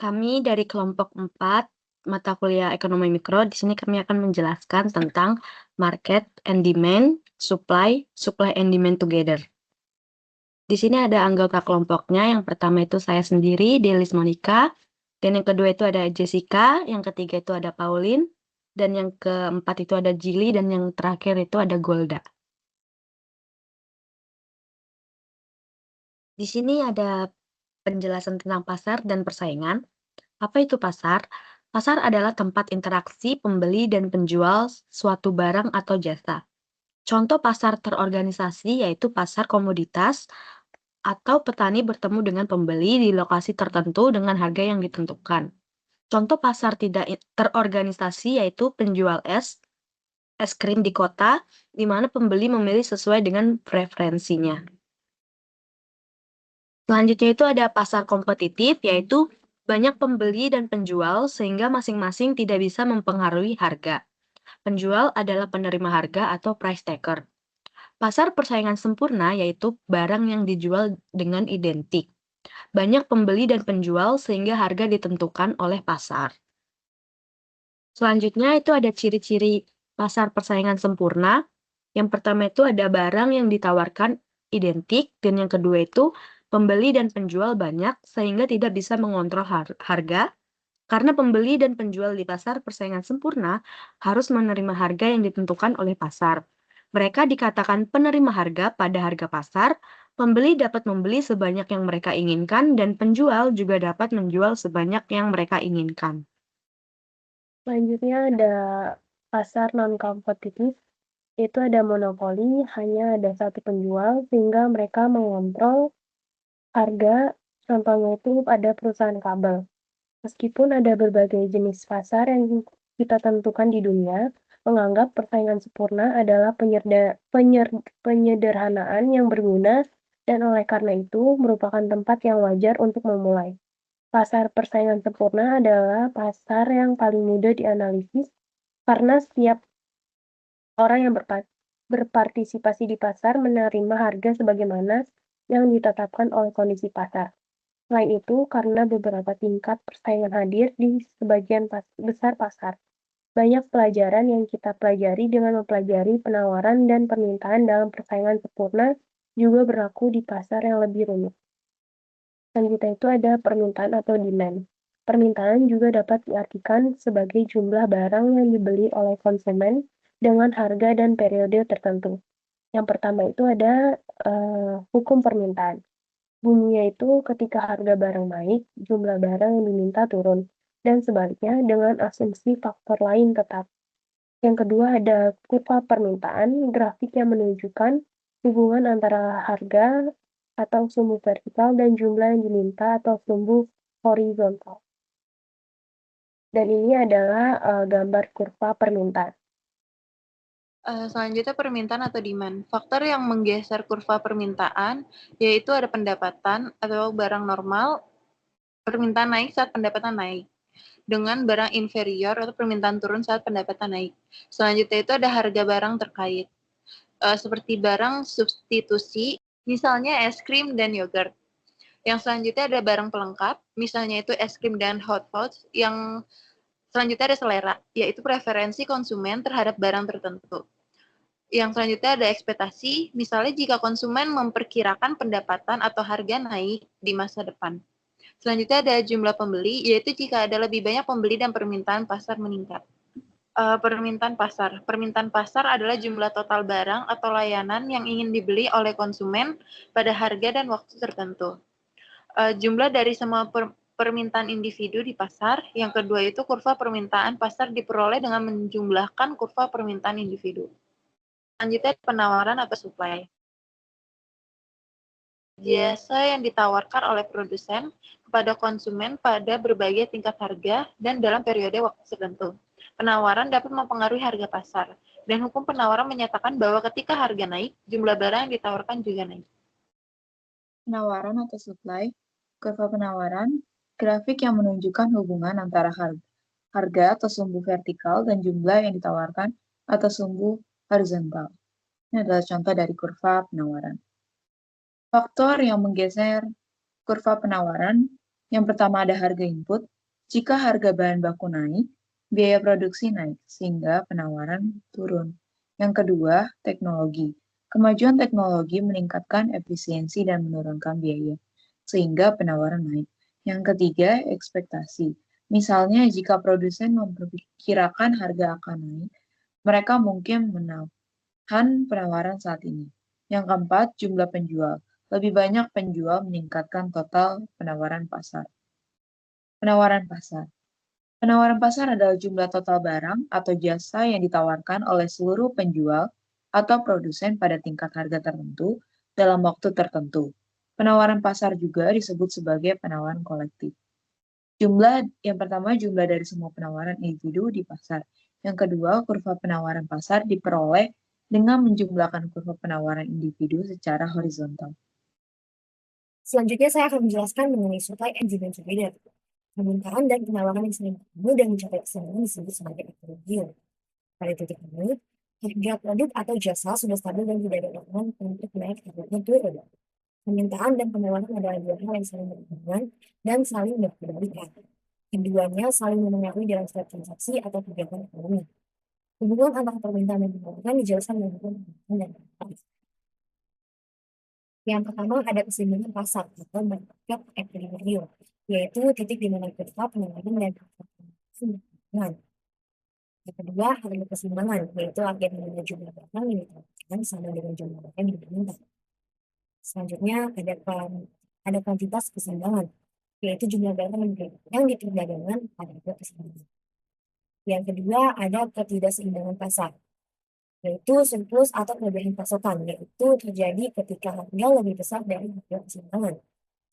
Kami dari kelompok 4 mata kuliah ekonomi mikro. Di sini kami akan menjelaskan tentang market and demand, supply and demand together. Di sini ada anggota kelompoknya. Yang pertama itu saya sendiri, Delis Monica. Dan yang kedua itu ada Jessica, yang ketiga itu ada Pauline, dan yang keempat itu ada Jili, dan yang terakhir itu ada Golda. Di sini ada penjelasan tentang pasar dan persaingan. Apa itu pasar? Pasar adalah tempat interaksi pembeli dan penjual suatu barang atau jasa. Contoh pasar terorganisasi yaitu pasar komoditas atau petani bertemu dengan pembeli di lokasi tertentu dengan harga yang ditentukan. Contoh pasar tidak terorganisasi yaitu penjual es krim di kota, di mana pembeli memilih sesuai dengan preferensinya. Selanjutnya itu ada pasar kompetitif, yaitu banyak pembeli dan penjual sehingga masing-masing tidak bisa mempengaruhi harga. Penjual adalah penerima harga atau price taker. Pasar persaingan sempurna yaitu barang yang dijual dengan identik. Banyak pembeli dan penjual sehingga harga ditentukan oleh pasar. Selanjutnya itu ada ciri-ciri pasar persaingan sempurna. Yang pertama itu ada barang yang ditawarkan identik, dan yang kedua itu pembeli dan penjual banyak sehingga tidak bisa mengontrol harga, karena pembeli dan penjual di pasar persaingan sempurna harus menerima harga yang ditentukan oleh pasar. Mereka dikatakan penerima harga pada harga pasar, pembeli dapat membeli sebanyak yang mereka inginkan, dan penjual juga dapat menjual sebanyak yang mereka inginkan. Selanjutnya ada pasar non-kompetitif, itu ada monopoli, hanya ada satu penjual sehingga mereka mengontrol harga, contohnya itu ada perusahaan kabel. Meskipun ada berbagai jenis pasar yang kita tentukan di dunia, menganggap persaingan sempurna adalah penyederhanaan yang berguna dan oleh karena itu merupakan tempat yang wajar untuk memulai. Pasar persaingan sempurna adalah pasar yang paling mudah dianalisis karena setiap orang yang berpartisipasi di pasar menerima harga sebagaimana yang ditetapkan oleh kondisi pasar. Selain itu, karena beberapa tingkat persaingan hadir di sebagian besar pasar, banyak pelajaran yang kita pelajari dengan mempelajari penawaran dan permintaan dalam persaingan sempurna juga berlaku di pasar yang lebih rumit. Selanjutnya itu ada permintaan atau demand. Permintaan juga dapat diartikan sebagai jumlah barang yang dibeli oleh konsumen dengan harga dan periode tertentu. Yang pertama itu ada hukum permintaan. Bunyinya itu ketika harga barang naik, jumlah barang yang diminta turun, dan sebaliknya dengan asumsi faktor lain tetap. Yang kedua ada kurva permintaan, grafik yang menunjukkan hubungan antara harga atau sumbu vertikal dan jumlah yang diminta atau sumbu horizontal. Dan ini adalah gambar kurva permintaan. Selanjutnya permintaan atau demand. Faktor yang menggeser kurva permintaan yaitu ada pendapatan atau barang normal, permintaan naik saat pendapatan naik, dengan barang inferior atau permintaan turun saat pendapatan naik. Selanjutnya itu ada harga barang terkait, seperti barang substitusi, misalnya es krim dan yogurt. Yang selanjutnya ada barang pelengkap, misalnya itu es krim dan hot pots. Yang selanjutnya ada selera, yaitu preferensi konsumen terhadap barang tertentu. Yang selanjutnya ada ekspektasi, misalnya jika konsumen memperkirakan pendapatan atau harga naik di masa depan. Selanjutnya ada jumlah pembeli, yaitu jika ada lebih banyak pembeli dan permintaan pasar meningkat. Permintaan pasar. Permintaan pasar adalah jumlah total barang atau layanan yang ingin dibeli oleh konsumen pada harga dan waktu tertentu. Jumlah dari semua permintaan individu di pasar. Yang kedua itu kurva permintaan pasar diperoleh dengan menjumlahkan kurva permintaan individu. Selanjutnya penawaran atau supply. Jasa yang ditawarkan oleh produsen kepada konsumen pada berbagai tingkat harga dan dalam periode waktu tertentu. Penawaran dapat mempengaruhi harga pasar, dan hukum penawaran menyatakan bahwa ketika harga naik, jumlah barang yang ditawarkan juga naik. Penawaran atau supply, kurva penawaran, grafik yang menunjukkan hubungan antara harga atau sumbu vertikal dan jumlah yang ditawarkan atau sumbu horizontal. Ini adalah contoh dari kurva penawaran. Faktor yang menggeser kurva penawaran Yang pertama ada harga input. Jika harga bahan baku naik, biaya produksi naik, sehingga penawaran turun. Yang kedua, teknologi. Kemajuan teknologi meningkatkan efisiensi dan menurunkan biaya, sehingga penawaran naik. Yang ketiga, ekspektasi. Misalnya, jika produsen memperkirakan harga akan naik, mereka mungkin menahan penawaran saat ini. Yang keempat, jumlah penjual. Lebih banyak penjual meningkatkan total penawaran pasar. Penawaran pasar. Penawaran pasar adalah jumlah total barang atau jasa yang ditawarkan oleh seluruh penjual atau produsen pada tingkat harga tertentu dalam waktu tertentu. Penawaran pasar juga disebut sebagai penawaran kolektif. Yang pertama, jumlah dari semua penawaran individu di pasar. Yang kedua, kurva penawaran pasar diperoleh dengan menjumlahkan kurva penawaran individu secara horizontal. Selanjutnya saya akan menjelaskan mengenai supply and demand divider. Permintaan dan penawaran yang sering bertemu dan mencapai keseimbangan disebut sebagai equilibrium. Pada titik ini, harga produk atau jasa sudah stabil dan tidak ada dorongan untuk naik ataupun turun. Permintaan dan penawaran adalah dua hal yang saling berhubungan dan saling berkebalikan. Keduanya saling memengaruhi dalam setiap transaksi atau kegiatan ekonomi. Hubungan antara permintaan dan penawaran dijelaskan dengan permintaan dan penawaran. Yang pertama ada keseimbangan pasar atau market equilibrium, yaitu titik di mana kurva penawaran dan keseimbangan. Yang kedua harga keseimbangan, yaitu harga di mana jumlah barang yang ditawarkan sama dengan jumlah barang yang diminta. Selanjutnya ada kuantitas keseimbangan, yaitu jumlah barang yang diperdagangkan pada harga keseimbangan. Yang kedua ada ketidakseimbangan pasar, yaitu surplus atau kelebihan pasokan, yaitu terjadi ketika harga lebih besar dari harga keseimbangan.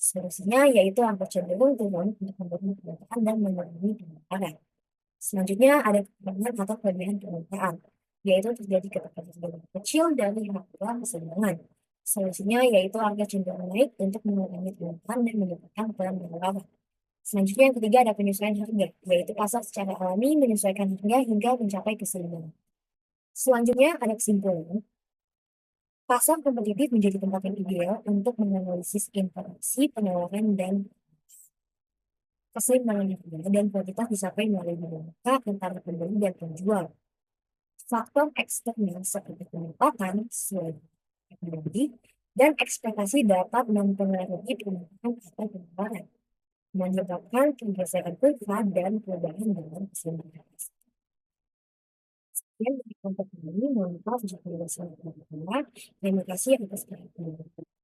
Solusinya yaitu harga cenderung turun untuk mendukung permintaan dan mengurangi penawaran. Selanjutnya ada kekurangan atau kelebihan permintaan, yaitu terjadi ketika harga lebih kecil dari harga keseimbangan. Solusinya yaitu harga cenderung naik untuk mengurangi permintaan dan mendapatkan penawaran. Selanjutnya yang ketiga ada penyesuaian harga, yaitu pasar secara alami menyesuaikan harga hingga mencapai keseimbangan. Selanjutnya ada kesimpulan. Pasar kompetitif menjadi tempat yang ideal untuk menganalisis interaksi penawaran dan keseimbangan harga dan kuantitas dicapai melalui dinamika antara pembeli dan penjual. Faktor eksternal seperti penempatan, teknologi, dan ekspektasi dapat mempengaruhi permintaan atau penawaran, menyebabkan pergeseran kurva dan perubahan dalam keseimbangan. Sekian dari kelompok ini, mohon maaf jika ada salah kata. Terima kasih atas perhatian.